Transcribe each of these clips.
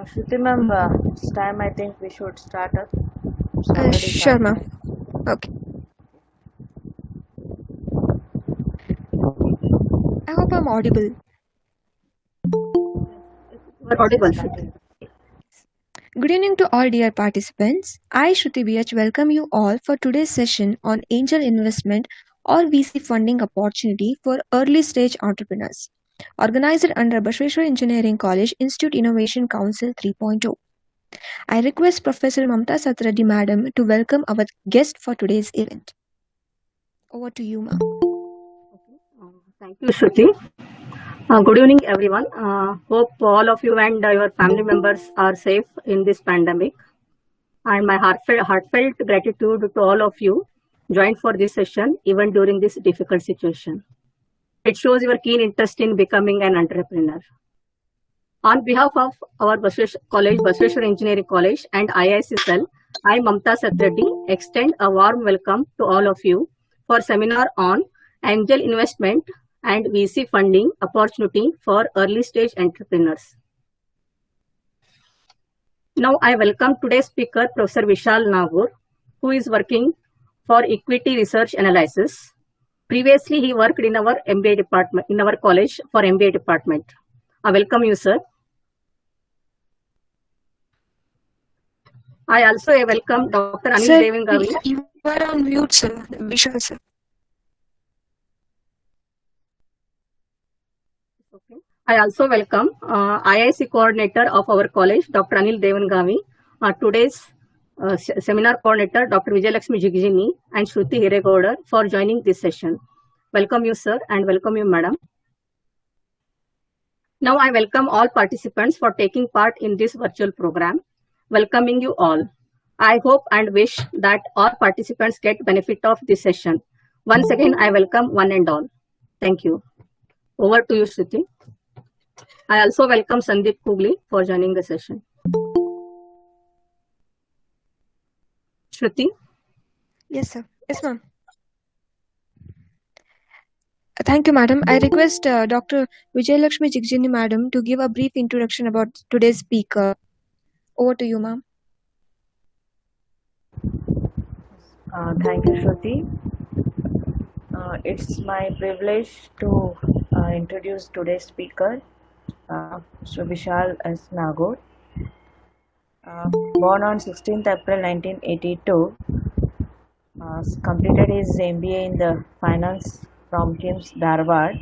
Shruti ma'am, it's time I think we should start up. Somebody Sure, start. ma'am. Okay. I hope I'm audible. Audible. Good evening to all dear participants. I, Shruti BH, welcome you all for today's session on angel investment or VC funding opportunity for early stage entrepreneurs, organized under Bashveshwar Engineering College Institute Innovation Council 3.0. I request Professor Mamta Satreddy Madam to welcome our guest for today's event. Over to you, ma'am. Thank you, Shruti. Good evening, everyone. Hope all of you and your family members are safe in this pandemic. And my heartfelt gratitude to all of you joined for this session, even during this difficult situation. It shows your keen interest in becoming an entrepreneur. On behalf of our Basveshwar Engineering College and IISL, I, Mamta Satreddy, extend a warm welcome to all of you for seminar on angel investment and VC funding opportunity for early stage entrepreneurs. Now I welcome today's speaker, Professor Vishal Nagur, who is working for equity research analysis. Previously, he worked in our MBA department, in our college for MBA department. I welcome you, sir. I also welcome Dr. Anil Sir, Devangavi. you are on mute, sir. Vishal, sir. I also welcome IIC coordinator of our college, Dr. Anil Devangavi, today's seminar coordinator, Dr. Vijayalakshmi Jigijini, and Shruti Hiregoda for joining this session. Welcome you, sir, and welcome you, madam. Now I welcome all participants for taking part in this virtual program. Welcoming you all. I hope and wish that all participants get benefit of this session. Once again, I welcome one and all. Thank you. Over to you, Shruti. I also welcome Sandeep Kugli for joining the session. Shruti? Yes, sir. Yes, ma'am. Thank you, madam. I request Dr. Vijayalakshmi Jigijini madam to give a brief introduction about today's speaker. Over to you, ma'am. Thank you, Shruti. It's my privilege to introduce today's speaker, Mr. Vishal S. Nagor. Born on 16th April 1982, completed his MBA in the finance from KIMS Dharwad.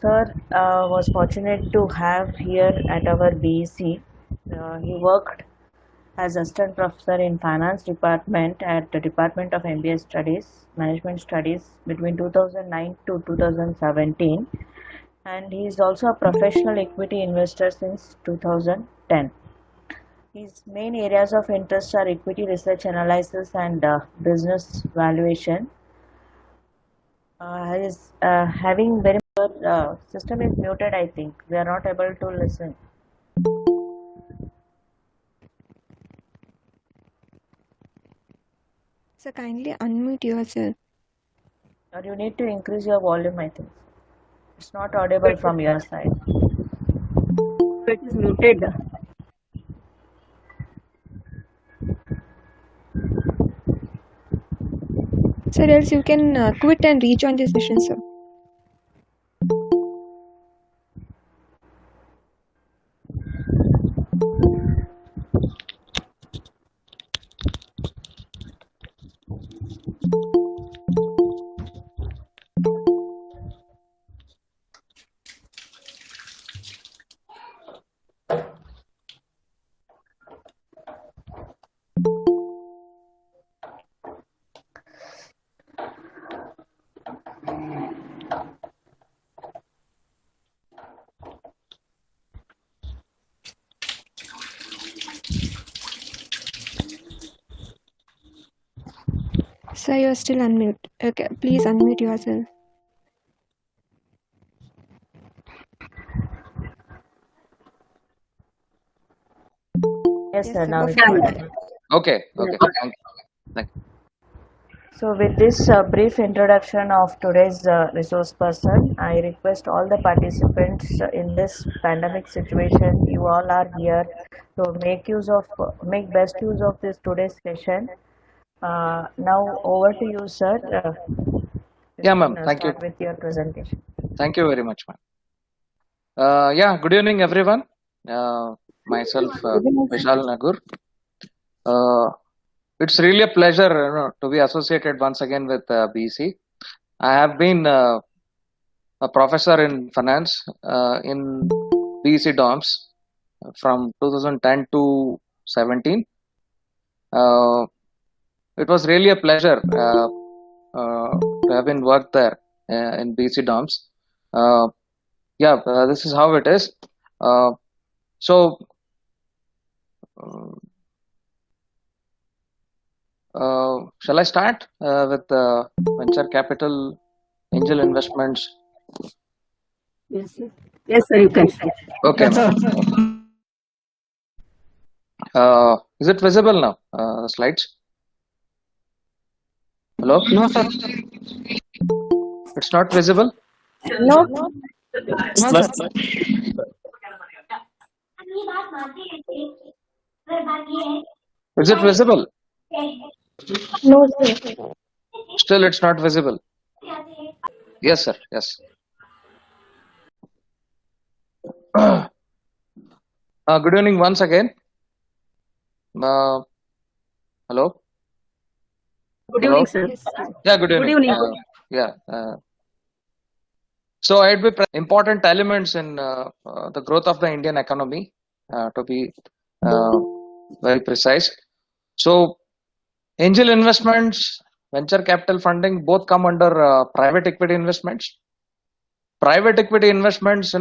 Sir was fortunate to have here at our BEC. He worked as assistant professor in finance department at the Department of MBA Studies, Management Studies between 2009 to 2017, and he is also a professional equity investor since 2010. His main areas of interest are equity research analysis and business valuation. His having very system is muted, I think. We are not able to listen. Sir, kindly unmute yourself. Or you need to increase your volume, I think. It's not audible from your side. It is muted. Sir, else you can quit and rejoin the session, sir. Sir, you are still unmute. Okay, please unmute yourself. Yes, sir. sir, Now go it's for it. audible. Okay. Thank you. So with this brief introduction of today's resource person, I request all the participants in this pandemic situation. You all are here to make best use of this today's session. Now over to you, sir. You Yeah, can ma'am. Thank you. start with your presentation. Thank you very much, ma'am. Yeah, good evening, everyone. Myself, Vishal Nagur. It's really a pleasure to be associated once again with BC. I have been a professor in finance in BC DOMS from 2010 to 17. It was really a pleasure to have been worked there in BC DOMS. Yeah, this is how it is. So, shall I start with venture capital, angel investments? Yes, sir. Yes, sir, you can. Okay. Is it visible now? The slides? Hello? No, sir. It's not visible? No, sir. Is it visible? No, sir. Still, it's not visible. Yes, sir. Yes. Good evening once again. Hello? Good Hello? evening, sir. Yeah, good evening. evening. Yeah. So I'd be important elements in the growth of the Indian economy, to be very precise. So angel investments, venture capital funding, both come under private equity investments. Private equity investments,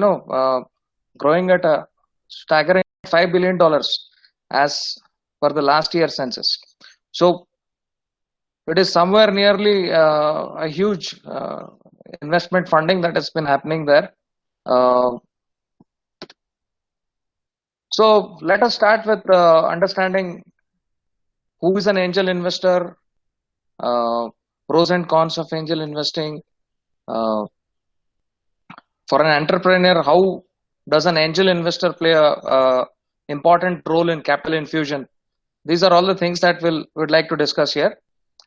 growing at a staggering $5 billion as per the last year census. So it is somewhere nearly a huge investment funding that has been happening there. So let us start with understanding who is an angel investor, pros and cons of angel investing. For an entrepreneur, how does an angel investor play a important role in capital infusion? These are all the things that we'd like to discuss here.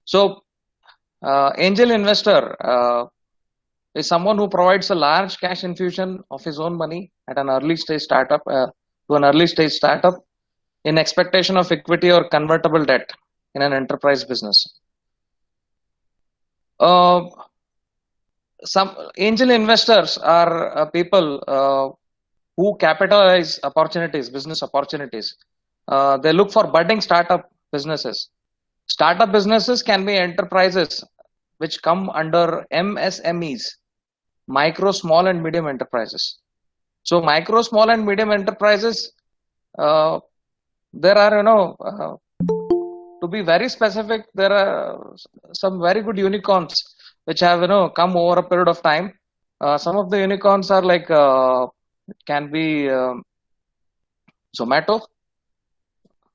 So angel investor is someone who provides a large cash infusion of his own money at an early stage startup to an early stage startup in expectation of equity or convertible debt in an enterprise business. Some angel investors are people who capitalize opportunities, business opportunities. They look for budding startup businesses. Startup businesses can be enterprises which come under MSMEs, micro, small, and medium enterprises. So micro, small, and medium enterprises, there are, to be very specific, there are some very good unicorns which have, come over a period of time. Some of the unicorns are like, it can be Zomato,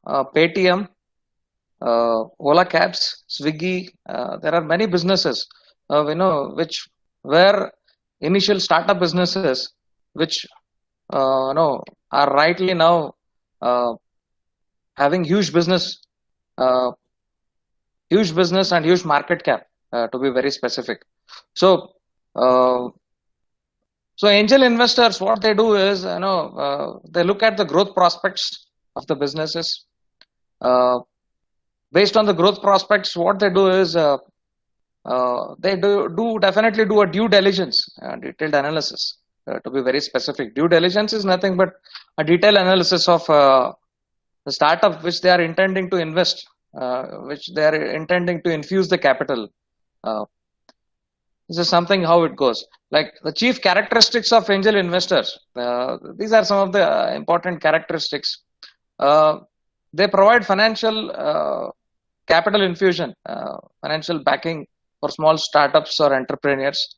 Paytm, Ola Cabs, Swiggy. There are many businesses, which were initial startup businesses, which are rightly now having huge business and huge market cap, to be very specific. So, so angel investors, what they do is, they look at the growth prospects of the businesses. Based on the growth prospects, what they do is they definitely do a due diligence, detailed analysis. To be very specific, due diligence is nothing but a detailed analysis of the startup which they are intending to invest, which they are intending to infuse the capital. This is something how it goes. Like the chief characteristics of angel investors. These are some of the important characteristics. They provide financial capital infusion, financial backing for small startups or entrepreneurs.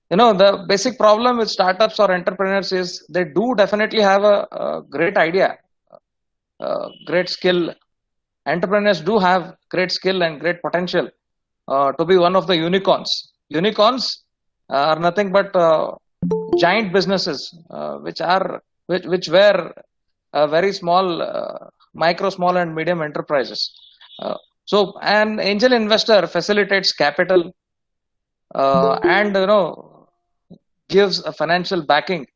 The basic problem with startups or entrepreneurs is they do definitely have a great idea, great skill. Entrepreneurs do have great skill and great potential, to be one of the unicorns. Unicorns are nothing but giant businesses which were very small, micro, small, and medium enterprises. So an angel investor facilitates capital and gives a financial backing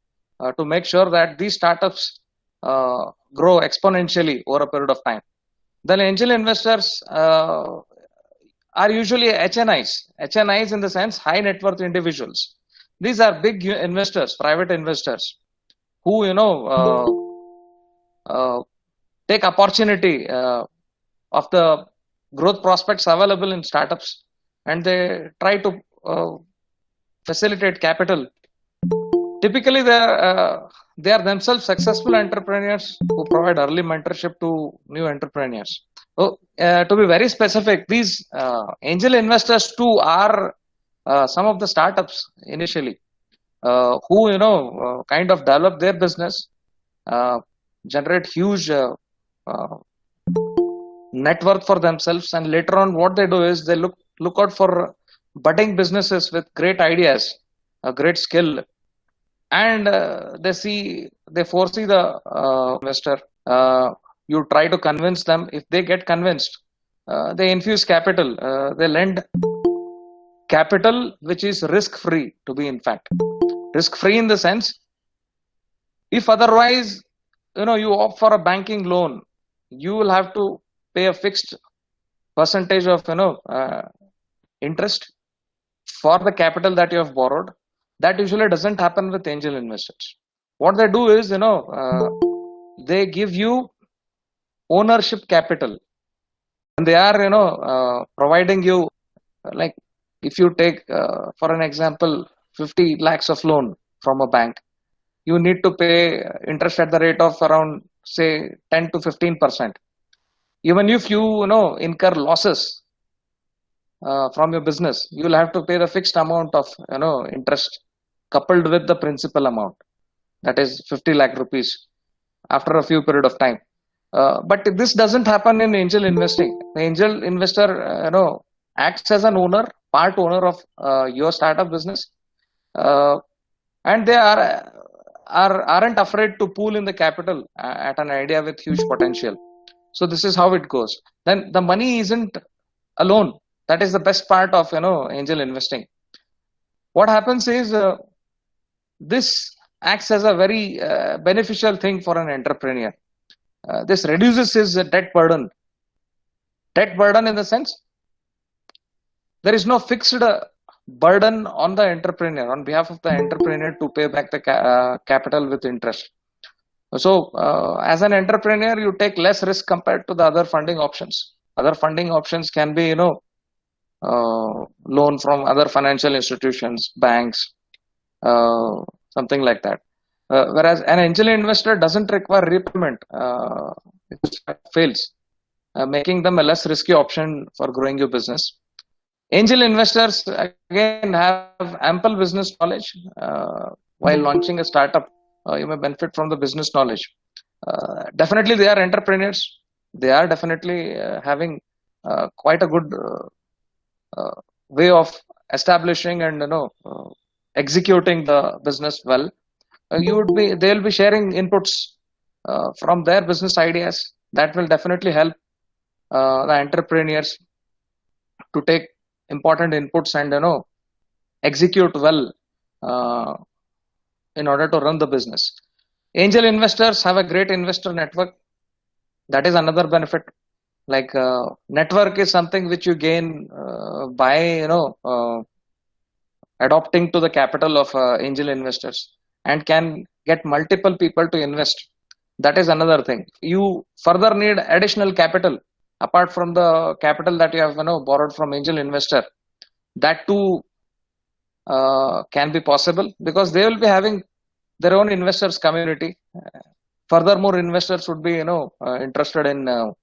to make sure that these startups grow exponentially over a period of time. The angel investors are usually HNIs. HNIs in the sense high net worth individuals. These are big investors, private investors, who take opportunity of the growth prospects available in startups, and they try to facilitate capital. Typically, they are themselves successful entrepreneurs who provide early mentorship to new entrepreneurs. So, to be very specific, these angel investors too are some of the startups initially who kind of develop their business, generate huge net worth for themselves, and later on, what they do is they look out for budding businesses with great ideas, a great skill, and they foresee the investor. You try to convince them. If they get convinced, they infuse capital. They lend capital which is risk free, to be in fact risk free in the sense, if otherwise you opt for a banking loan, you will have to pay a fixed percentage of interest for the capital that you have borrowed. That usually doesn't happen with angel investors. What they do is they give you ownership capital, and they are providing you, like, if you take for an example 50 lakhs of loan from a bank, you need to pay interest at the rate of around, say, 10 to 15%. Even if you incur losses from your business, you will have to pay the fixed amount of interest coupled with the principal amount, that is 50 lakh rupees, after a few period of time. But this doesn't happen in angel investing. The angel investor acts as an owner, part owner of your startup business, and they aren't afraid to pool in the capital at an idea with huge potential. So this is how it goes. Then the money isn't alone. That is the best part of angel investing. What happens is this acts as a very beneficial thing for an entrepreneur. This reduces his debt burden. Debt burden in the sense, there is no fixed burden on the entrepreneur, on behalf of the entrepreneur, to pay back the capital with interest. So as an entrepreneur, you take less risk compared to the other funding options. Other funding options can be loan from other financial institutions, banks, something like that. Whereas an angel investor doesn't require repayment if it fails, making them a less risky option for growing your business. Angel investors again have ample business knowledge. While launching a startup, you may benefit from the business knowledge. Definitely, they are entrepreneurs. They are definitely having quite a good way of establishing and executing the business well. They'll be sharing inputs from their business ideas. That will definitely help the entrepreneurs to take important inputs and execute well in order to run the business. Angel investors have a great investor network. That is another benefit. Like network is something which you gain by adopting to the capital of angel investors, and can get multiple people to invest. That is another thing. You further need additional capital apart from the capital that you have borrowed from angel investor. That too can be possible, because they will be having their own investors community. Furthermore, investors would be interested in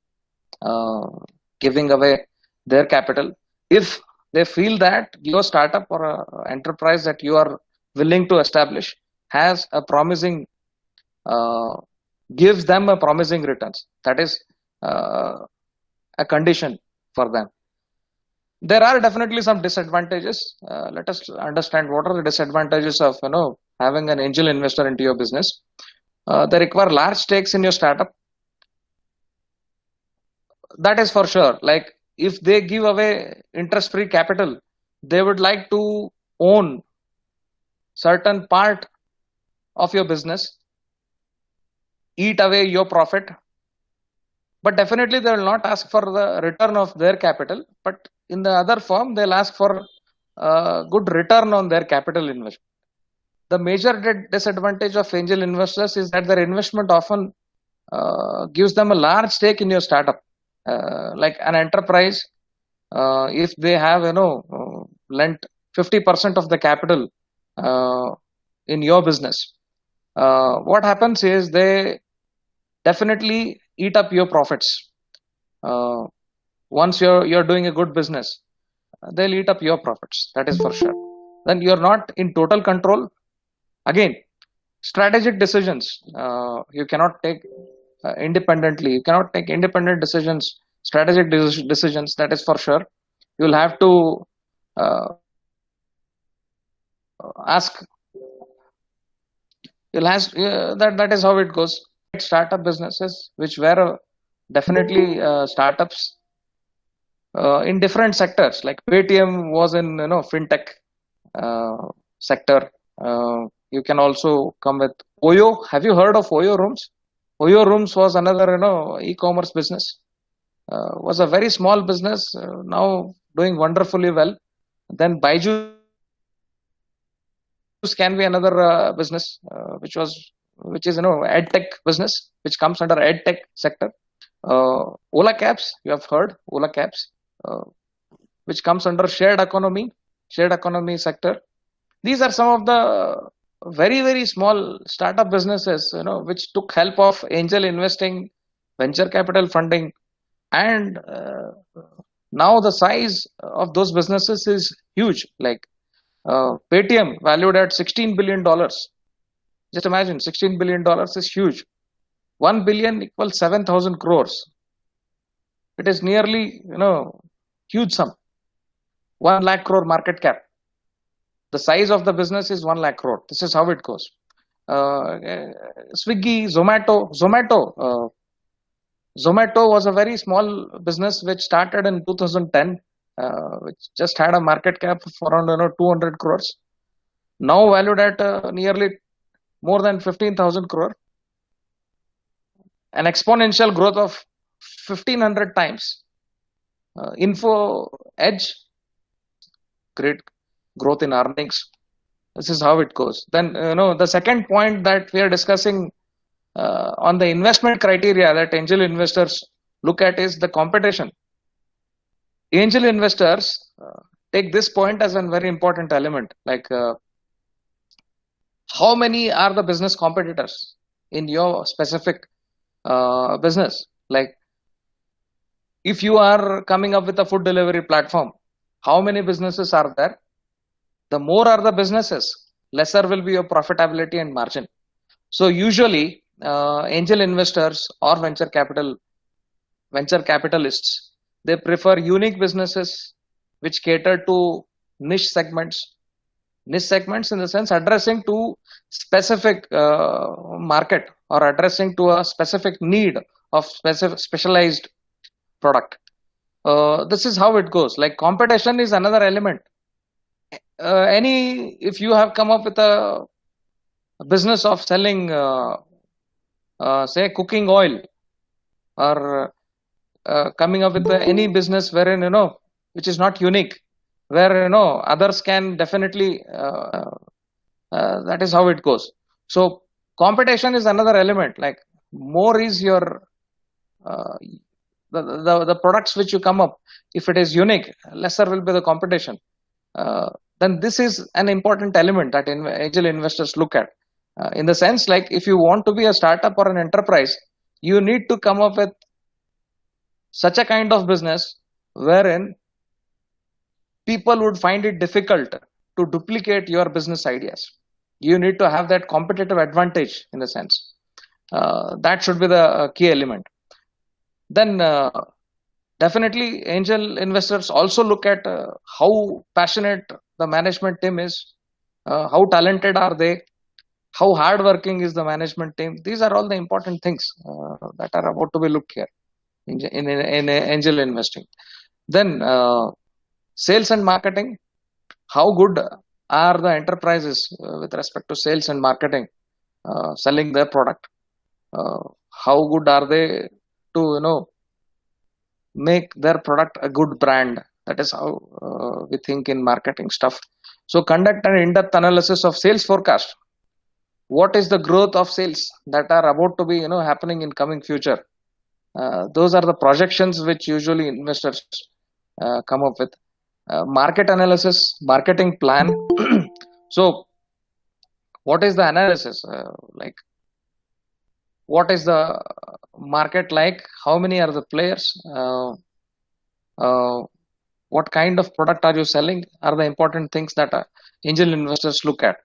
giving away their capital if they feel that your startup or enterprise that you are willing to establish has a promising gives them a promising returns. That is a condition for them. There are definitely some disadvantages. Let us understand what are the disadvantages of having an angel investor into your business. They require large stakes in your startup. That is for sure. Like if they give away interest-free capital, they would like to own certain part of your business, eat away your profit, but definitely they will not ask for the return of their capital, but in the other form they'll ask for good return on their capital investment. The major disadvantage of angel investors is that their investment often gives them a large stake in your startup. Like an enterprise, if they have lent 50% of the capital in your business, what happens is they definitely eat up your profits. Once you're doing a good business, they'll eat up your profits. That is for sure. Then you're not in total control. Again, strategic decisions you cannot take independently. You cannot take independent decisions, strategic decisions. That is for sure. You'll have to ask. You'll ask. That is how it goes. Startup businesses, which were definitely startups in different sectors. Like Paytm was in fintech sector. You can also come with Oyo. Have you heard of Oyo Rooms? Oyo Rooms was another e-commerce business. Was a very small business, now doing wonderfully well. Then Byju's can be another business which is edtech business, which comes under edtech sector. Ola Cabs, you have heard Ola Cabs, which comes under shared economy sector. These are some of the very small startup businesses which took help of angel investing, venture capital funding, and now the size of those businesses is huge. Like Paytm, valued at $16 billion. Just imagine, $16 billion is huge. 1 billion equals 7,000 crores. It is nearly huge sum. 1 lakh crore market cap. The size of the business is 1 lakh crore. This is how it goes. Swiggy, Zomato was a very small business which started in 2010, which just had a market cap of around 200 crores. Now valued at nearly more than 15,000 crore. An exponential growth of 1500 times. Info Edge, great growth in earnings. This is how it goes. Then the second point that we are discussing on the investment criteria that angel investors look at is the competition. Angel investors take this point as a very important element. Like how many are the business competitors in your specific business? Like if you are coming up with a food delivery platform, how many businesses are there? The more are the businesses, lesser will be your profitability and margin. So usually angel investors or venture capitalists, they prefer unique businesses which cater to niche segments in the sense addressing to specific market or addressing to a specific need of specialized product. This is how it goes. Like competition is another element. If you have come up with a business of selling say cooking oil, or coming up with any business wherein which is not unique, where others can definitely that is how it goes. So competition is another element. Like more is your the products which you come up, if it is unique, lesser will be the competition. Then this is an important element that angel investors look at. In the sense, like if you want to be a startup or an enterprise, you need to come up with such a kind of business wherein people would find it difficult to duplicate your business ideas. You need to have that competitive advantage in a sense. That should be the key element. Then Definitely, angel investors also look at how passionate the management team is, how talented are they, how hardworking is the management team. These are all the important things that are about to be looked here in angel investing. Then sales and marketing. How good are the enterprises with respect to sales and marketing, selling their product? How good are they to make their product a good brand? That is how we think in marketing stuff. So conduct an in-depth analysis of sales forecast. What is the growth of sales that are about to be happening in coming future? Those are the projections which usually investors come up with. Market analysis, marketing plan. So what is the analysis like? What is the market like? How many are the players? Uh, what kind of product are you selling are the important things that angel investors look at.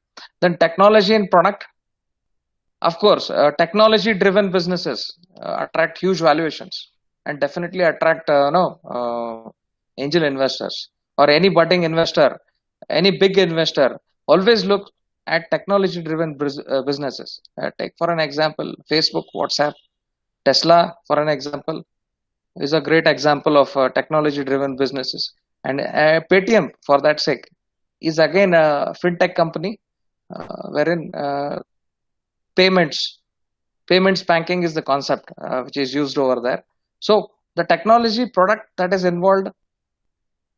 Then technology and product. Of course, technology driven businesses attract huge valuations and definitely attract angel investors or any budding investor, any big investor. Always look at technology driven businesses. Take for an example Facebook, WhatsApp, Tesla for an example is a great example of technology driven businesses. And Paytm for that sake is again a fintech company wherein payments banking is the concept which is used over there. So the technology product that is involved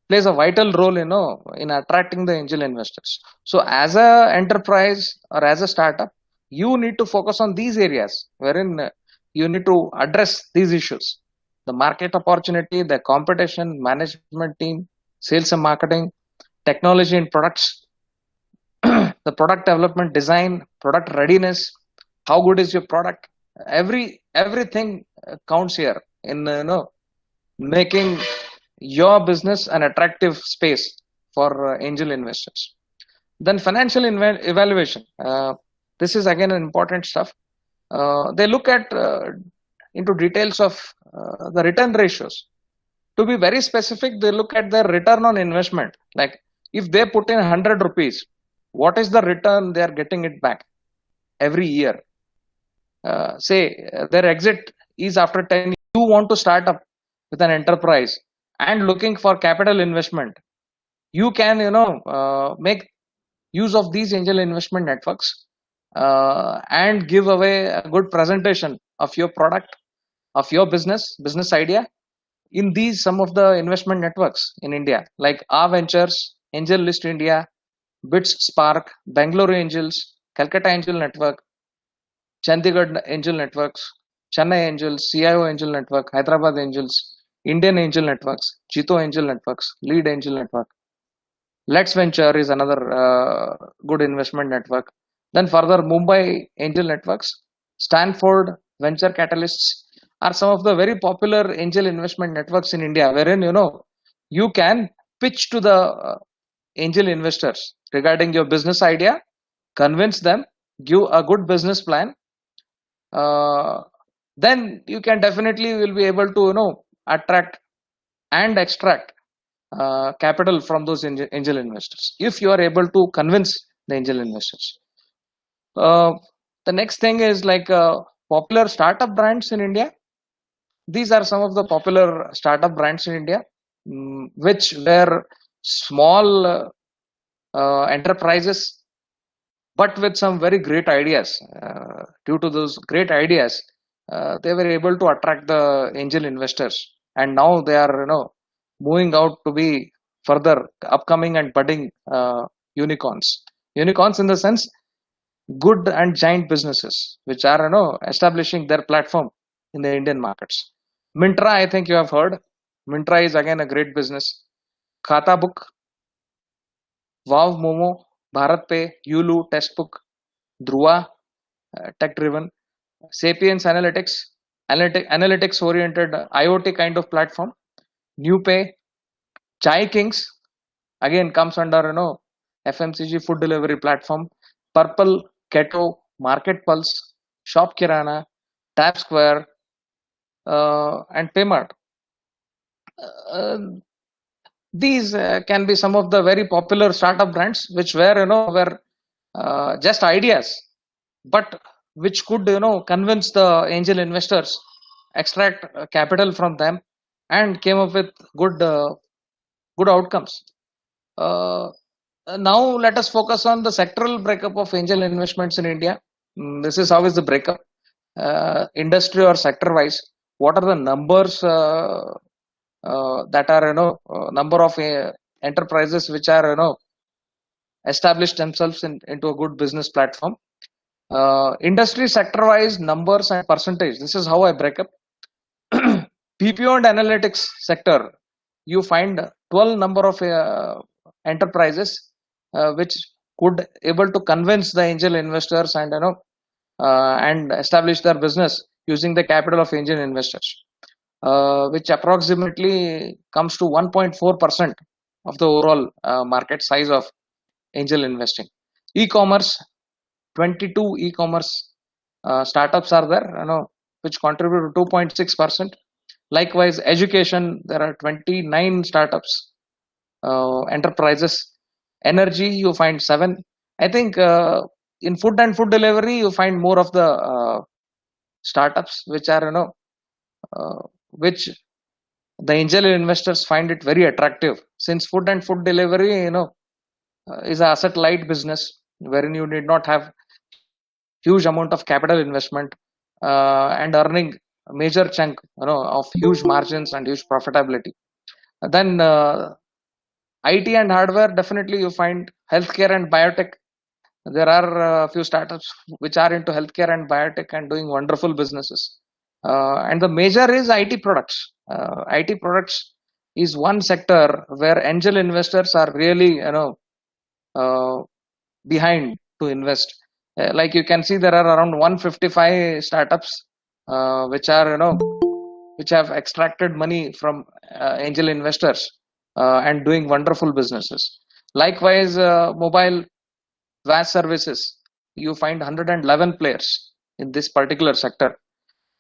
plays a vital role in attracting the angel investors. So as a enterprise or as a startup, you need to focus on these areas wherein you need to address these issues: the market opportunity, the competition, management team, sales and marketing, technology and products, the product development, design, product readiness, how good is your product. Everything counts here in making your business an attractive space for angel investors. Then financial evaluation. This is again an important stuff. They look at into details of the return ratios. To be very specific, they look at their return on investment. Like if they put in 100 rupees, what is the return they are getting it back every year? Say their exit is after 10. You want to start up with an enterprise and looking for capital investment, you can make use of these angel investment networks and give away a good presentation of your product, of your business idea in these some of the investment networks in India, like R Ventures, Angel List India, Bits Spark, Bangalore Angels, Calcutta Angel Network, Chandigarh Angel Networks, Chennai Angels, CIO Angel Network, Hyderabad Angels, Indian Angel Networks, Chito Angel Networks, Lead Angel Network. Let's Venture is another good investment network. Then further, Mumbai Angel Networks, Stanford Venture Catalysts are some of the very popular angel investment networks in India, wherein you can pitch to the angel investors regarding your business idea, convince them, give a good business plan. Then you can definitely will be able to attract and extract capital from those angel investors if you are able to convince the angel investors. The next thing is like popular startup brands in India. These are some of the popular startup brands in India, which were small enterprises, but with some very great ideas. Due to those great ideas, they were able to attract the angel investors, and now they are moving out to be further upcoming and budding unicorns. Unicorns in the sense good and giant businesses which are establishing their platform in the Indian markets. Mintra, I think you have heard. Mintra is again a great business. Khata Book, Wow Momo, Bharat Pay, Yulu, Textbook, Dhruva, tech driven, Sapiens Analytics, analytics oriented IoT kind of platform, NewPay, Chai Kings, again comes under FMCG food delivery platform, Purple, Keto, Market Pulse, Shop Kirana, Tap Square, and Paymart. uh, these can be some of the very popular startup brands which were just ideas, but which could convince the angel investors, extract capital from them, and came up with good outcomes. Uh, Now let us focus on the sectoral breakup of angel investments in India. This is how is the breakup, industry or sector wise. What are the numbers that are number of enterprises which are established themselves into a good business platform. Industry sector wise numbers and percentage. This is how I break up. BPO and analytics sector, you find 12 number of enterprises which could able to convince the angel investors and establish their business using the capital of angel investors, which approximately comes to 1.4% of the overall market size of angel investing. E-commerce, 22 e-commerce startups are there, which contribute to 2.6%. Likewise, education, there are 29 startups, enterprises. Energy, you find 7. I think in food and food delivery, you find more of the startups which are which the angel investors find it very attractive, since food and food delivery is a asset light business wherein you need not have huge amount of capital investment and earning a major chunk of huge margins and huge profitability. Then IT and hardware, definitely you find healthcare and biotech. There are a few startups which are into healthcare and biotech and doing wonderful businesses. And the major is IT products. IT products is one sector where angel investors are really behind to invest. Like you can see, there are around 155 startups which are which have extracted money from angel investors and doing wonderful businesses. Likewise, mobile VAS services, you find 111 players in this particular sector,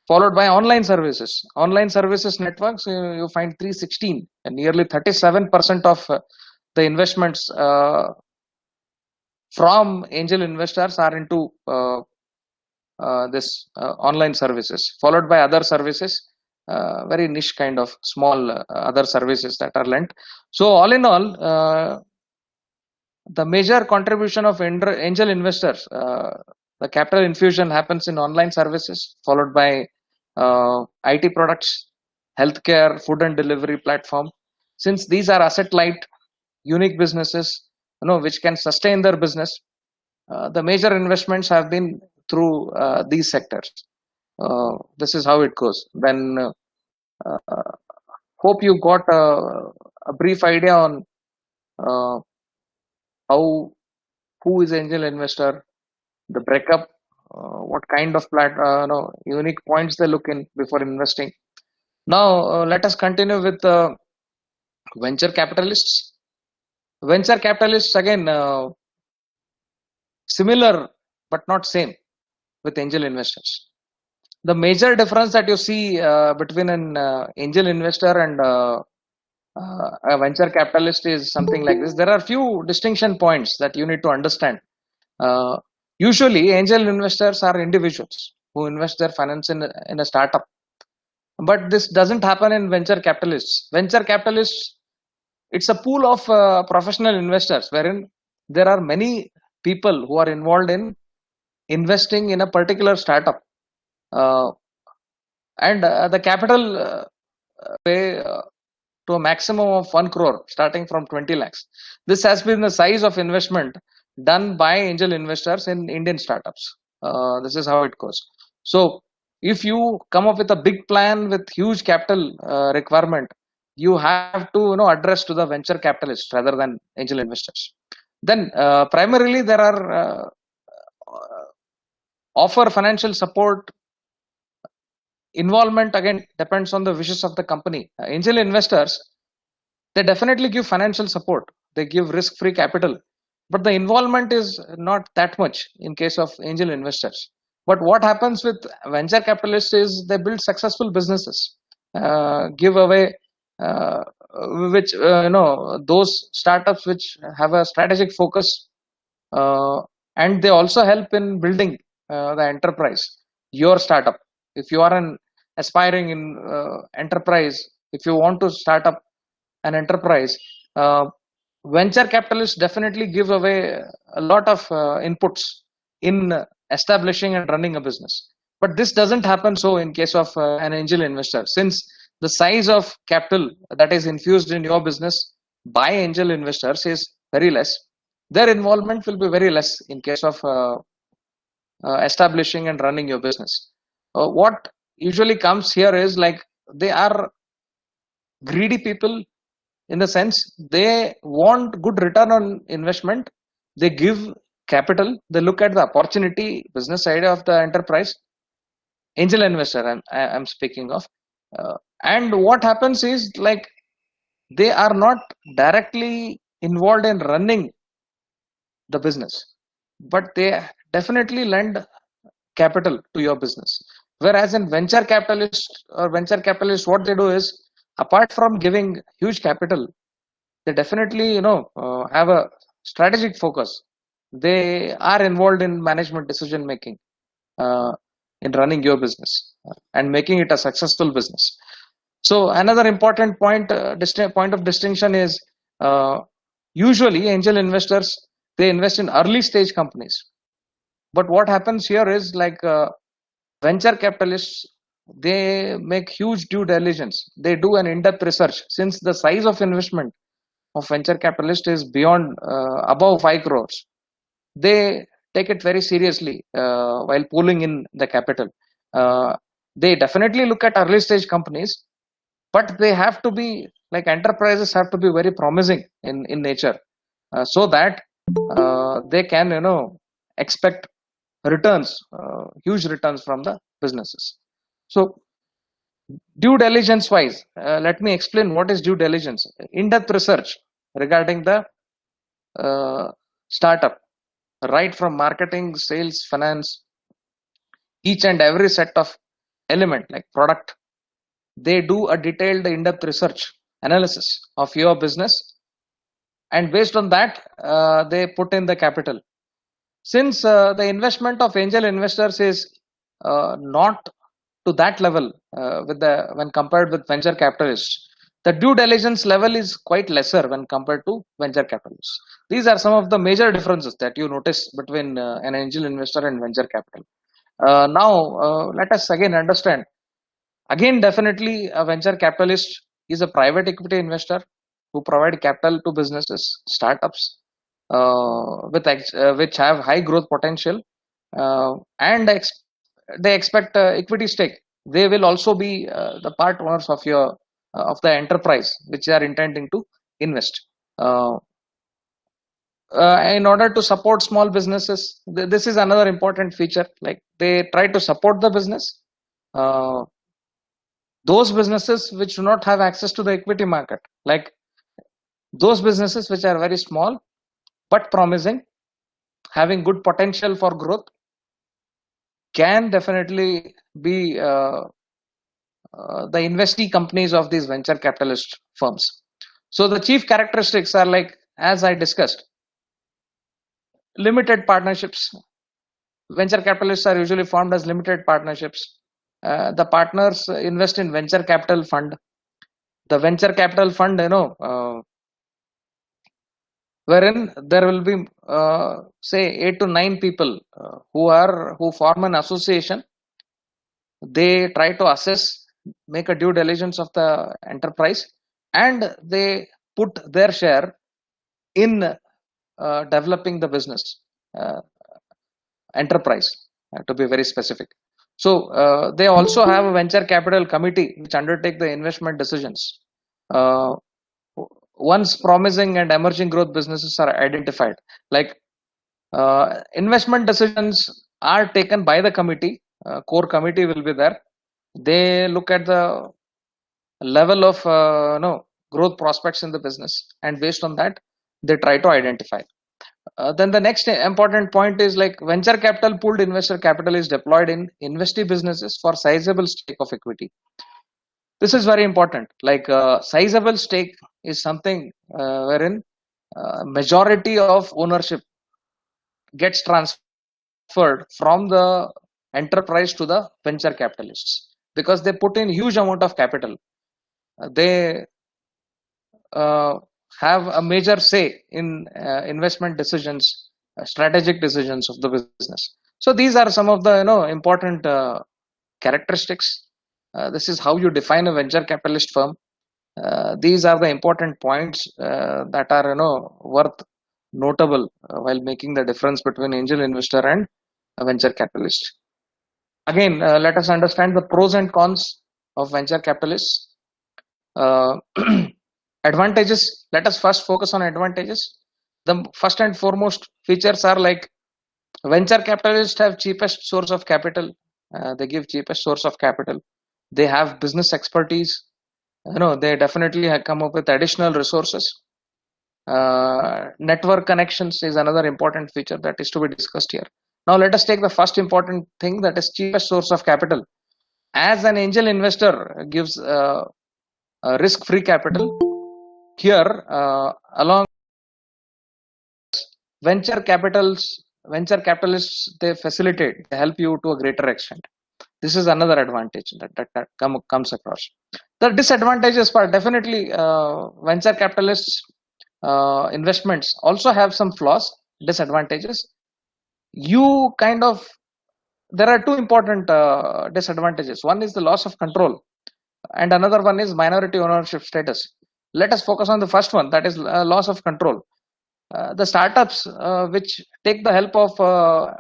followed by online services. Online services networks, you find 316, and nearly 37% of the investments from angel investors are into this online services, followed by other services, very niche kind of small other services that are lent. So all in all, the major contribution of angel investors, the capital infusion happens in online services, followed by IT products, healthcare, food and delivery platform. Since these are asset light, unique businesses, which can sustain their business, the major investments have been through these sectors. This is how it goes. Then hope you got a brief idea on how, who is angel investor, the breakup, what kind of unique points they look in before investing. Now let us continue with venture capitalists. Venture capitalists, again, similar but not same with angel investors. The major difference that you see between an angel investor and a venture capitalist is something like this. There are few distinction points that you need to understand. Usually, angel investors are individuals who invest their finance in a startup. But this doesn't happen in venture capitalists. Venture capitalists, it's a pool of professional investors wherein there are many people who are involved in investing in a particular startup. And the capital pay to a maximum of 1 crore starting from 20 lakhs. This has been the size of investment done by angel investors in Indian startups. This is how it goes. So if you come up with a big plan with huge capital requirement, you have to address to the venture capitalists rather than angel investors. Then primarily there are offer financial support. Involvement again depends on the wishes of the company. Angel investors, they definitely give financial support, they give risk-free capital, but the involvement is not that much in case of angel investors. But what happens with venture capitalists is they build successful businesses, give away which those startups which have a strategic focus, and they also help in building the enterprise, your startup. If you are an aspiring in enterprise, if you want to start up an enterprise, venture capitalists definitely give away a lot of inputs in establishing and running a business. But this doesn't happen so in case of an angel investor, since the size of capital that is infused in your business by angel investors is very less. Their involvement will be very less in case of establishing and running your business. What usually comes here is like they are greedy people, in the sense they want good return on investment. They give capital, they look at the opportunity, business side of the enterprise. Angel investor I'm speaking of. And what happens is like they are not directly involved in running the business, but they definitely lend capital to your business. Whereas in venture capitalists, what they do is, apart from giving huge capital, they definitely have a strategic focus. They are involved in management decision making, in running your business and making it a successful business. So another important point of distinction is, usually angel investors, they invest in early stage companies. But what happens here is like venture capitalists, they make huge due diligence. They do an in-depth research, since the size of investment of venture capitalist is beyond above 5 crores. They take it very seriously while pooling in the capital. They definitely look at early stage companies, but they have to be like, enterprises have to be very promising in nature, so that they can expect returns, huge returns from the businesses. So due diligence wise, let me explain what is due diligence. In-depth research regarding the startup, right from marketing, sales, finance, each and every set of element like product. They do a detailed in-depth research analysis of your business, and based on that they put in the capital. Since the investment of angel investors is not to that level when compared with venture capitalists, the due diligence level is quite lesser when compared to venture capitalists. These are some of the major differences that you notice between an angel investor and venture capital. Now let us again understand. Again, definitely a venture capitalist is a private equity investor who provide capital to businesses, startups, which have high growth potential, and they expect equity stake. They will also be the part owners of your of the enterprise which they are intending to invest. In order to support small businesses, this is another important feature. Like they try to support the business, those businesses which do not have access to the equity market, like those businesses which are very small but promising, having good potential for growth, can definitely be the investee companies of these venture capitalist firms. So the chief characteristics are like, as I discussed, limited partnerships. Venture capitalists are usually formed as limited partnerships. The partners invest in venture capital fund. The venture capital fund, wherein there will be say 8 to 9 people who form an association. They try to assess, make a due diligence of the enterprise, and they put their share in developing the business enterprise, to be very specific. So they also have a venture capital committee which undertake the investment decisions. Once promising and emerging growth businesses are identified, like investment decisions are taken by the committee. Core committee will be there. They look at the level of growth prospects in the business, and based on that they try to identify. Then the next important point is like, venture capital pooled investor capital is deployed in investee businesses for sizable stake of equity. This is very important. Like sizable stake is something wherein majority of ownership gets transferred from the enterprise to the venture capitalists, because they put in huge amount of capital. They have a major say in investment decisions, strategic decisions of the business. So these are some of the important characteristics. This is how you define a venture capitalist firm. These are the important points that are worth notable while making the difference between angel investor and a venture capitalist. Again, let us understand the pros and cons of venture capitalists. Advantages. Let us first focus on advantages. The first and foremost features are like venture capitalists have cheapest source of capital. They give cheapest source of capital. They have business expertise. They definitely have come up with additional resources. Network connections is another important feature that is to be discussed here. Now let us take the first important thing, that is cheapest source of capital. As an angel investor gives risk-free capital, here along venture capitalists, they facilitate, they help you to a greater extent. This is another advantage that comes across. The disadvantages part, definitely venture capitalists investments also have some flaws, disadvantages. There are two important disadvantages. One is the loss of control, and another one is minority ownership status. Let us focus on the first one, that is loss of control. The startups which take the help of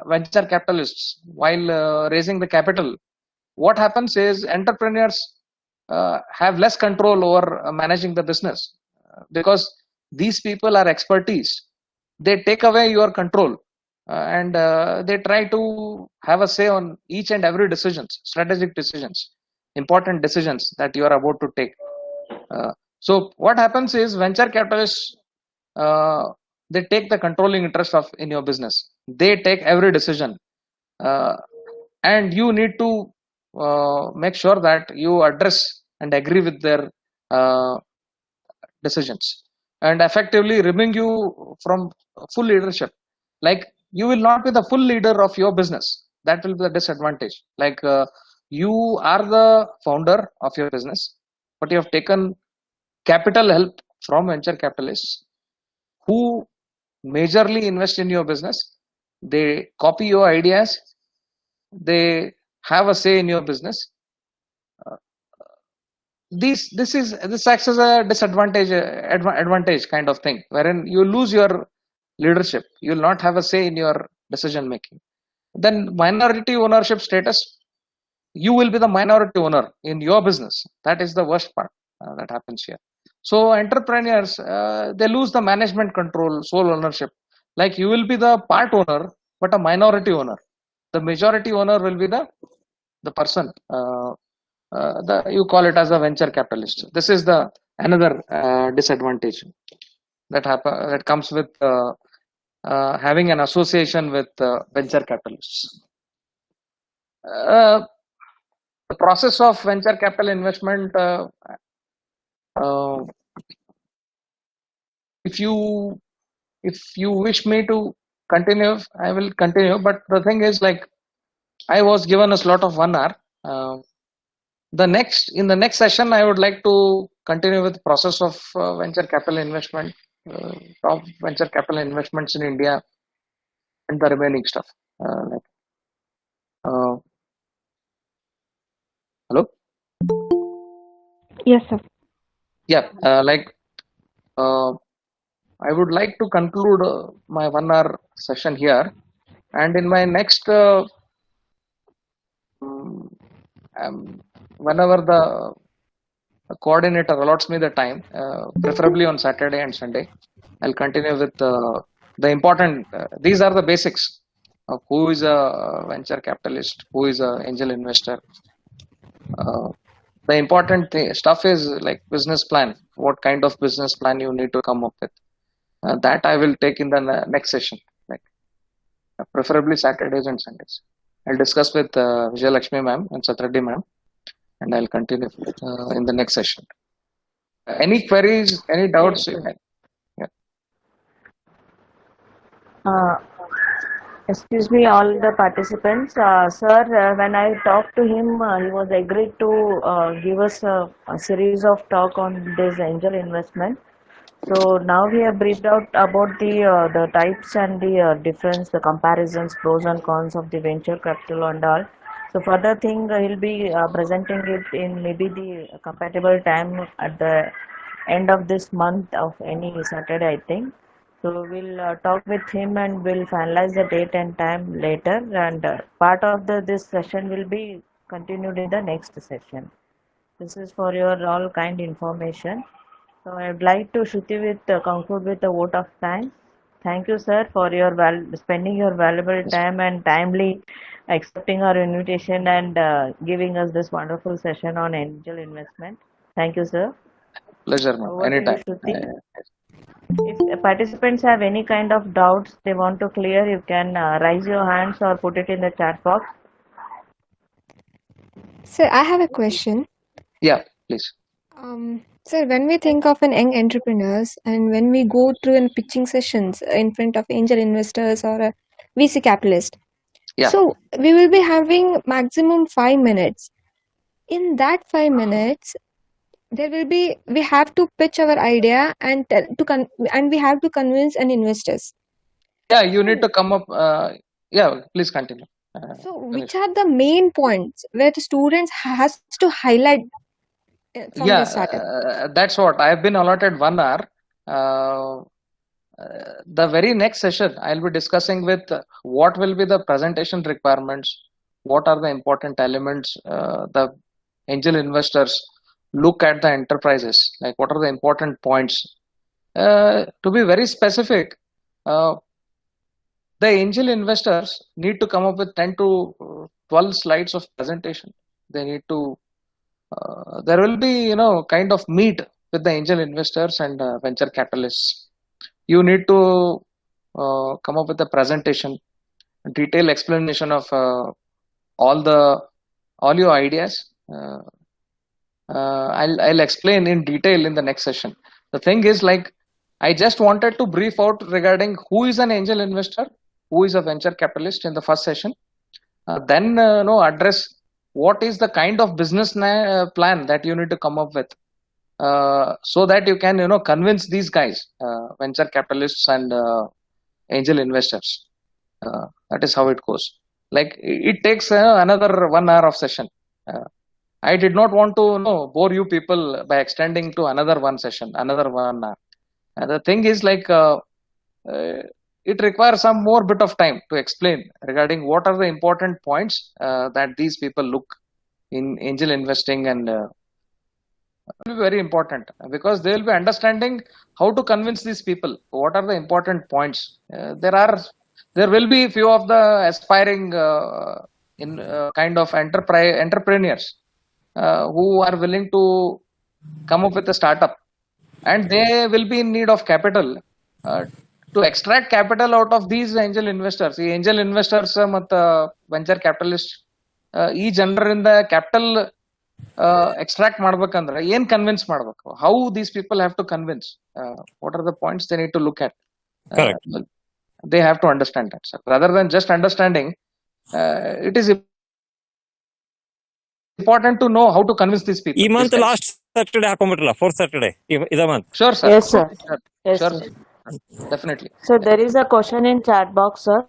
venture capitalists while raising the capital, what happens is entrepreneurs have less control over managing the business, because these people are expertise. They take away your control and they try to have a say on each and every decisions, strategic decisions, important decisions that you are about to take. So what happens is venture capitalists, they take the controlling interest in your business. They take every decision, and you need to make sure that you address and agree with their decisions, and effectively remove you from full leadership. Like, you will not be the full leader of your business. That will be the disadvantage. Like you are the founder of your business, but you have taken capital help from venture capitalists who majorly invest in your business. They copy your ideas. They have a say in your business. This acts as a disadvantage, advantage kind of thing, wherein you lose your leadership. You will not have a say in your decision making. Then minority ownership status. You will be the minority owner in your business. That is the worst part that happens here. So entrepreneurs, they lose the management control, sole ownership. Like, you will be the part owner, but a minority owner. The majority owner will be the person. You call it as a venture capitalist. This is the another disadvantage that comes with having an association with venture capitalists. The process of venture capital investment, if you wish me to continue, I will continue. But the thing is, like, I was given a slot of 1 hour. In the next session, I would like to continue with the process of venture capital investment, top venture capital investments in India, and the remaining stuff. Hello? Yes, sir. Yeah, I would like to conclude my 1 hour session here, and in my next, whenever the coordinator allots me the time, preferably on Saturday and Sunday, I'll continue with the important. These are the basics of who is a venture capitalist, who is an angel investor. The important stuff is like business plan. What kind of business plan you need to come up with? That I will take in the next session, like preferably Saturdays and Sundays. I'll discuss with Vijay Lakshmi ma'am and Satreddy ma'am. and I'll continue in the next session. Any queries, any doubts? Yes, sir. Yeah. Uh, Excuse me, all the participants. Sir, when I talked to him, he was agreed to give us a series of talk on this angel investment. So now we have briefed out about the types and the difference, the comparisons, pros and cons of the venture capital and all. So further thing, he'll be presenting it in maybe the compatible time at the end of this month of any Saturday, I think. So we'll talk with him and we'll finalize the date and time later. And part of this session will be continued in the next session. This is for your all kind information. So I would like to Shruti with conclude with a vote of thanks. Thank you, sir, for your spending your valuable time and timely accepting our invitation and giving us this wonderful session on angel investment. Thank you, sir. Pleasure, ma'am. Over to you, Anytime. Shruti. If participants have any kind of doubts they want to clear, you can raise your hands or put it in the chat box. Sir, I have a question. Yeah, please. Sir, when we think of an young entrepreneurs and when we go through in pitching sessions in front of angel investors or a VC capitalist, Yeah. so we will be having maximum 5 minutes. In that 5 minutes, there will be we have to pitch our idea and and we have to convince an investors. Yeah, you need to come up. Yeah, please continue. So, Finish. which are the main points where the students has to highlight from Yeah, the startup? that's what I have been allotted 1 hour. The very next session, I'll be discussing with what will be the presentation requirements, what are the important elements the angel investors look at the enterprises, like what are the important points. To be very specific, the angel investors need to come up with 10 to 12 slides of presentation. They need to, there will be, kind of meet with the angel investors and venture capitalists. You need to come up with a presentation, detailed explanation of all your ideas. I'll explain in detail in the next session. The thing is, like, I just wanted to brief out regarding who is an angel investor, who is a venture capitalist in the first session. Then address what is the kind of business plan that you need to come up with, so that you can convince these guys, venture capitalists and angel investors. That is how it goes. Like, it takes another 1 hour of session. I did not want to bore you people by extending to another one session, another 1 hour. The thing is, like, it requires some more bit of time to explain regarding what are the important points that these people look in angel investing, and will be very important because they will be understanding how to convince these people. What are the important points? There will be few of the aspiring kind of entrepreneurs who are willing to come up with a startup, and they will be in need of capital. To extract capital out of these angel investors, the angel investors ಮತ್ತು venture capitalists ಈ ಜನರಿಂದ capital extract ಮಾಡ್ಬೇಕಂದ್ರೆ ಏನ್ convince ಮಾಡ್ಬೇಕು, how these people have to convince, what are the points they need to look at, they have to understand that, sir. Rather than just understanding, it is important to know how to convince these people. ಈ month last Saturday ಹಾಕೊಂಡ್ಬಿಟ್ರಲ್ಲ, 4th Saturday ಇದ month. Sure, sir. Yes, sir. Yes, Sure, sir. definitely. So there is a question in chat box, sir.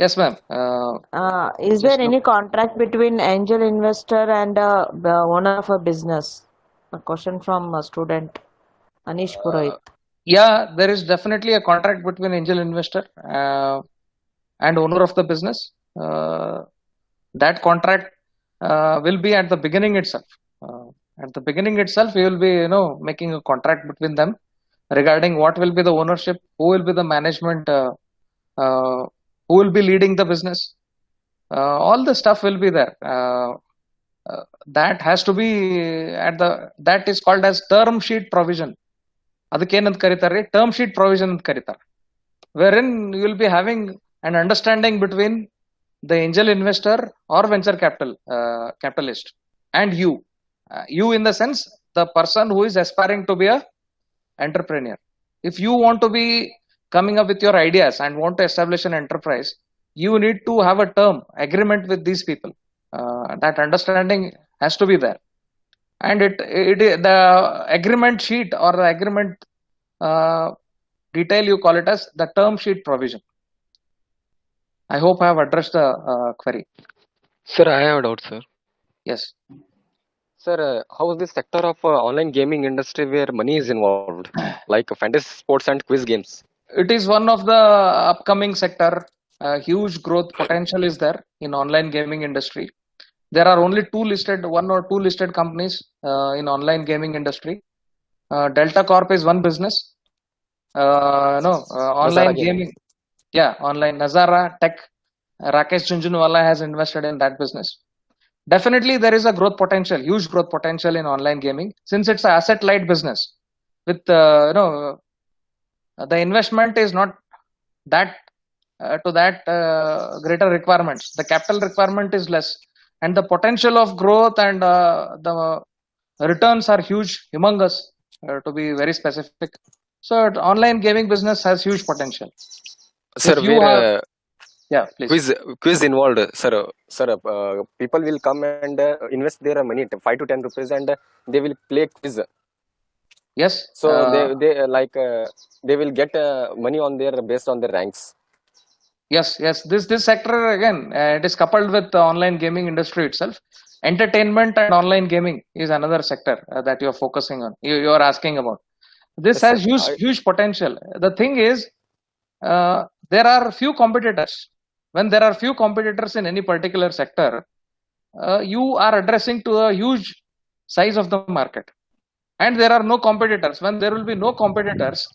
Yes, ma'am. Is there any contract between angel investor and the owner of a business? A question from a student, Anish Purohit. Yeah, there is definitely a contract between angel investor and owner of the business. That contract will be at the beginning itself. At the beginning itself, we will be, making a contract between them regarding what will be the ownership, who will be the management, who will be leading the business. All the stuff will be there. That has to be that is called as term sheet provision. ಅದಕ್ಕೇನಂತ ಕರೀತಾರೆ, term sheet provision ಅಂತ ಕರೀತಾರೆ, wherein you will be having an understanding between the angel investor or venture capitalist and you in the sense the person who is aspiring to be a entrepreneur. If you want to be coming up with your ideas and want to establish an enterprise, you need to have a term agreement with these people. That understanding has to be there, and the agreement sheet or the agreement detail, you call it as the term sheet provision. I hope I have addressed the query. Sir, I have a doubt, sir. Yes. Sir, how is this sector of online gaming industry where money is involved, like fantasy sports and quiz games? It is one of the upcoming sector. Huge growth potential is there in online gaming industry. There are only one or two listed companies in online gaming industry. Delta Corp is one business. Online gaming. Yeah, online Nazara Tech. Rakesh Jhunjhunwala has invested in that business. Definitely, there is a growth potential, huge growth potential in online gaming, since it's an asset-light business. With the investment is not that greater requirements. The capital requirement is less, and the potential of growth and the returns are huge, humongous, to be very specific. So, online gaming business has huge potential. Sir, yeah, please. Quiz involved, sir. People will come and invest their money, 5 to 10 rupees, and they will play quiz. Yes. So they will get money based on their ranks. Yes. This sector again, it is coupled with the online gaming industry itself. Entertainment and online gaming is another sector that you are focusing on. You are asking about. This has huge potential. The thing is, there are few competitors. When there are few competitors in any particular sector, you are addressing to a huge size of the market, and there are no competitors. When there will be no competitors,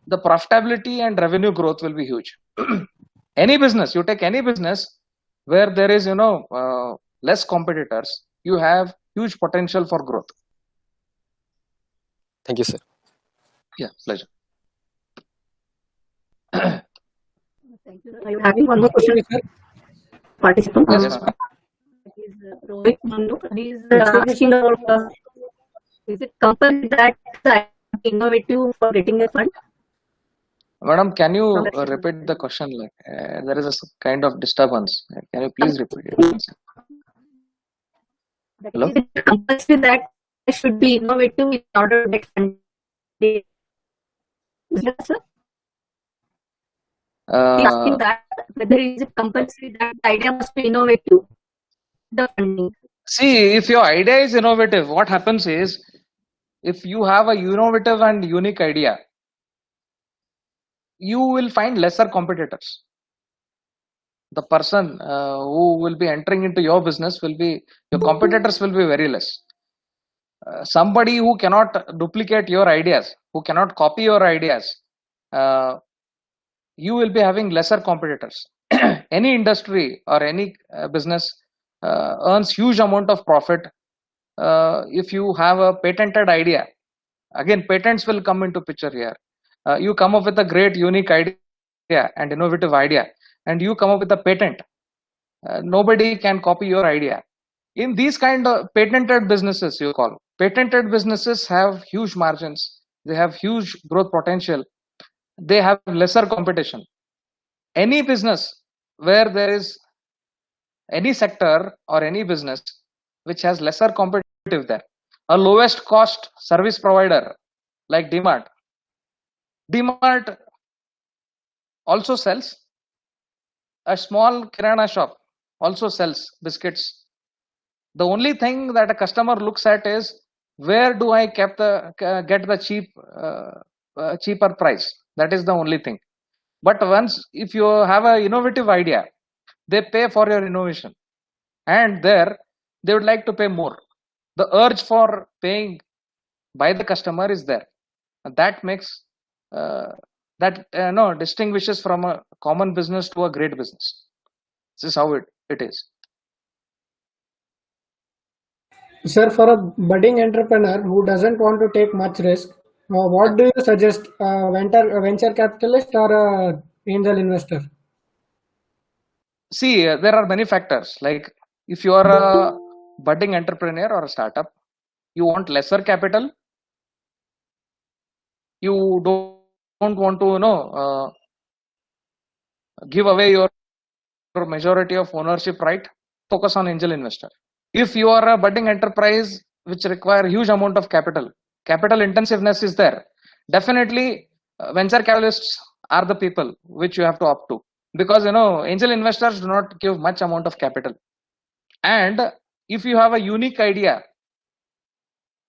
the profitability and revenue growth will be huge. Any business, you take any business where there is less competitors, you have huge potential for growth. Thank you, sir. Yeah, pleasure. Thank you. Are you having one more question, sir? Participant. Yes, Rohit Mandu. He is asking about is it company that innovative for getting a fund? Madam, can you repeat the question? Like there is a kind of disturbance. Can you please repeat it? Hello? Is it compulsory that should be innovative in order to get funding? Yes, sir. Asking that whether is it compulsory that the idea must be innovative, the funding. See, if your idea is innovative, what happens is, if you have a innovative and unique idea, you will find lesser competitors. The person who will be entering into your business your competitors will be very less. Somebody who cannot duplicate your ideas, who cannot copy your ideas, you will be having lesser competitors. Any industry or any business earns huge amount of profit if you have a patented idea. Again, patents will come into picture here. You come up with a great unique idea and innovative idea, and you come up with a patent. Nobody can copy your idea. In these kind of patented businesses, patented businesses have huge margins. They have huge growth potential. They have lesser competition. Any business where there is any sector or any business which has lesser competitive there, a lowest cost service provider like DMart also sells. A small kirana shop also sells biscuits. The only thing that a customer looks at is, where do I get the cheaper price? That is the only thing. But if you have an innovative idea, they pay for your innovation, and there they would like to pay more. The urge for paying by the customer is there. That makes distinguishes from a common business to a great business. This is how it is. Sir, for a budding entrepreneur who doesn't want to take much risk, what do you suggest? Venture capitalist or angel investor? See, there are many factors. Like if you are budding entrepreneur or a startup, you want lesser capital, you don't want to give away your majority of ownership right, focus on angel investor. If you are a budding enterprise which require huge amount of capital intensiveness is there, definitely venture capitalists are the people which you have to opt to, because angel investors do not give much amount of capital. And if you have a unique idea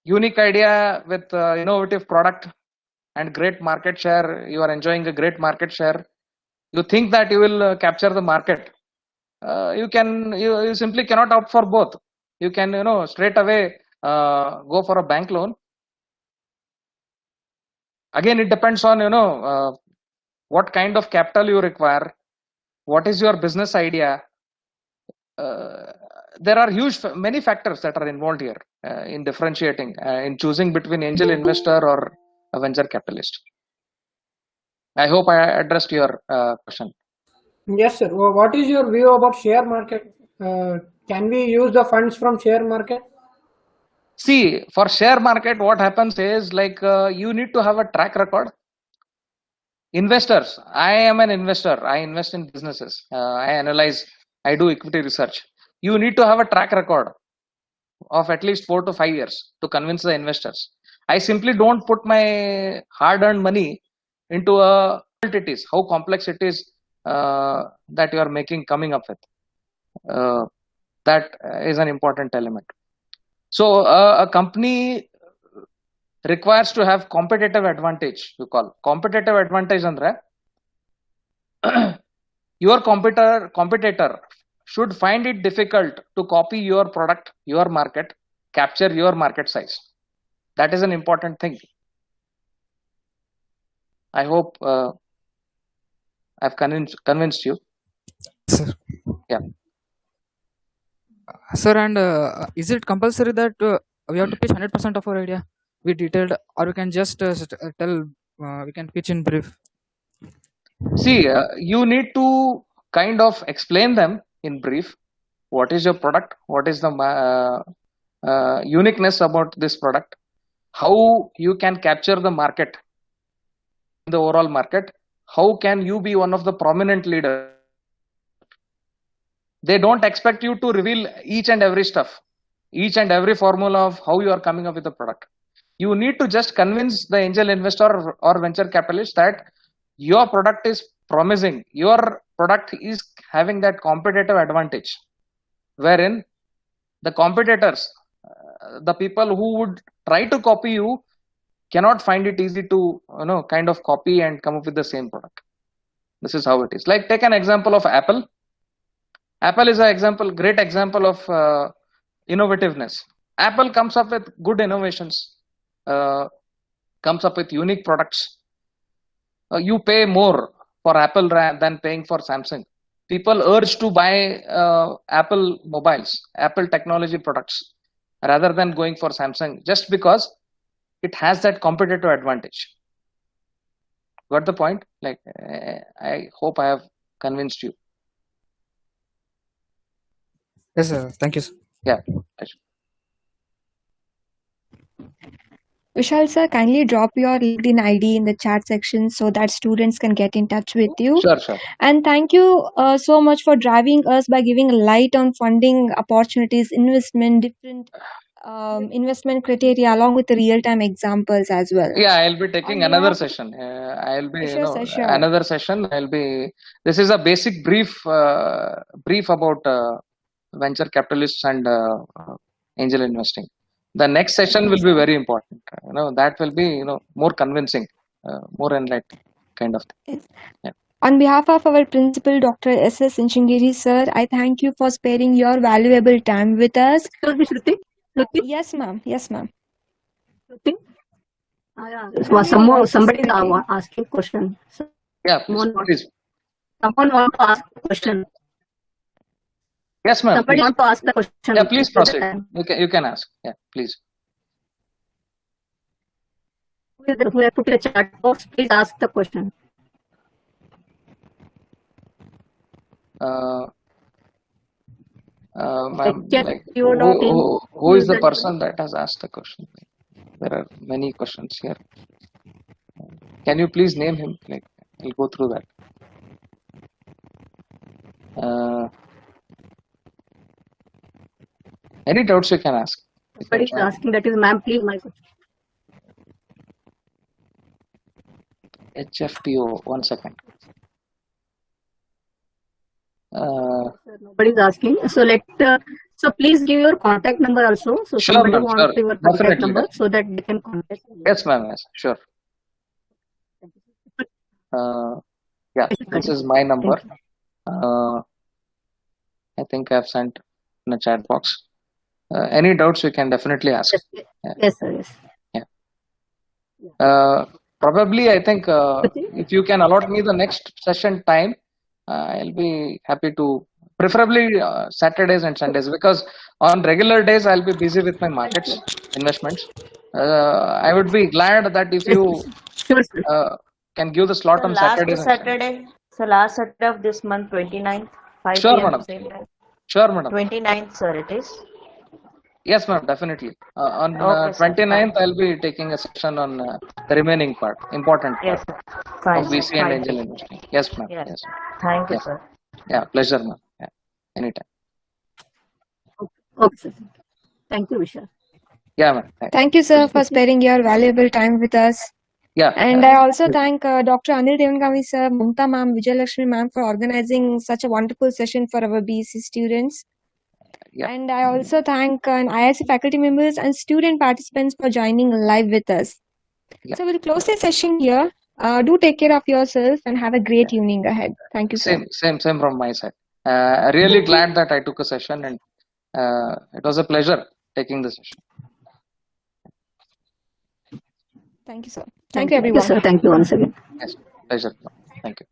with innovative product and great market share, you are enjoying a great market share, you think that you will capture the market, you simply cannot opt for both. You can straight away go for a bank loan. Again, it depends on what kind of capital you require, what is your business idea. There are many factors that are involved here in differentiating, in choosing between angel investor or a venture capitalist. I hope I addressed your question. Yes, sir. What is your view about share market? Can we use the funds from share market? See, for share market, what happens is like you need to have a track record. Investors, I am an investor. I invest in businesses. I analyze. I do equity research. You need to have a track record of at least 4 to 5 years to convince the investors. I simply don't put my hard-earned money into it is how complex it is that you are coming up with. That is an important element. So a company requires to have competitive advantage. You call competitive advantage andre your competitor should find it difficult to copy your product, your market, capture your market size. That is an important thing. I hope I've convinced you. Sir. Yeah. Sir, and is it compulsory that we have to pitch 100% of our idea? We detailed, or we can just tell, we can pitch in brief? See, you need to kind of explain them in brief. What is your product? What is the uniqueness about this product? How you can capture the market, the overall market? How can you be one of the prominent leaders? They don't expect you to reveal each and every stuff, each and every formula of how you are coming up with a product. You need to just convince the angel investor or venture capitalist that your product is promising, your product is having that competitive advantage, wherein the competitors, the people who would try to copy you, cannot find it easy to kind of copy and come up with the same product. This is how it is. Like, take an example of Apple. Apple is an great example of innovativeness. Apple comes up with good innovations, comes up with unique products. You pay more for Apple than paying for Samsung. People urge to buy Apple mobiles, Apple technology products, rather than going for Samsung, just because it has that competitive advantage. Got the point? Like, I hope I have convinced you. Yes, sir. Thank you, sir. Yeah. Vishal sir, kindly drop your LinkedIn ID in the chat section so that students can get in touch with you. Sure. And thank you so much for driving us by giving light on funding opportunities, investment, different investment criteria, along with the real-time examples as well. Yeah, I'll be taking another session. I'll be Sure. another session. This is a basic brief about venture capitalists and angel investing. The next session will be very important. That will be more convincing, more enlightening kind of thing. Yes. Yeah. On behalf of our principal, Dr. S.S. Inchingiri sir, I thank you for sparing your valuable time with us. Excuse me, Shruti. Yes, ma'am. Shruti? Yeah. Somebody is asking question. Yeah, please. Someone want to ask a question. Yes, ma'am. Somebody want to ask the question. Yeah, please proceed. You can ask. Yeah, please. Who have put a chat box? Please ask the question. Ma'am, like HFPO.in. who is the person that has asked the question? There are many questions here. Can you please name him? Like, I'll go through that. Any doubts you can ask. Somebody is asking, that is, ma'am, please, my question. HFPO, 1 second. Sir, nobody is asking. So please give your contact number also. So Sure, somebody ma'am, wants sure. your contact Definitely, number so that they can contact you. Yes, ma'am, yes, sure. Yeah, this is my number. I think I've sent in a chat box. Any doubts you can definitely ask. Yes, sir, yes. Probably, I think if you can allot me the next session time, I'll be happy to, preferably Saturdays and Sundays, because on regular days I'll be busy with my markets, investments. I would be glad that if you Sure, sir. can give the slot So on last Saturdays and Sundays. Saturday, so last Saturday of this month, 29th, 5 Sure, p.m. madam. same time. Sure, madam. 29th, sir, it is. Yes, ma'am, definitely. On Okay, sir. 29th, I'll be taking a session on the remaining part, important part Yes, sir. Fine, of sir. VC and Fine. angel investing. Yes, ma'am. Yes. Yes. Thank you, Yeah. sir. Yeah, pleasure, ma'am. Yeah, anytime. Okay, sir. Thank you, Vishal. Yeah, ma'am. Thanks. Thank you, sir, for sparing your valuable time with us. Yeah. And I also thank Dr. Anil Devangami sir, Mamta ma'am, Vijayalakshmi ma'am for organizing such a wonderful session for our BSc students. Yeah. And I also thank IIC faculty members and student participants for joining live with us. Yeah. So we'll close the session here. Do take care of yourself and have a great evening ahead. Thank you, sir. Same from my side. Really glad that I took a session, and it was a pleasure taking the session. Thank you, sir. Thank you, everyone. Yes, sir. Thank you once again. Yes, pleasure. Thank you.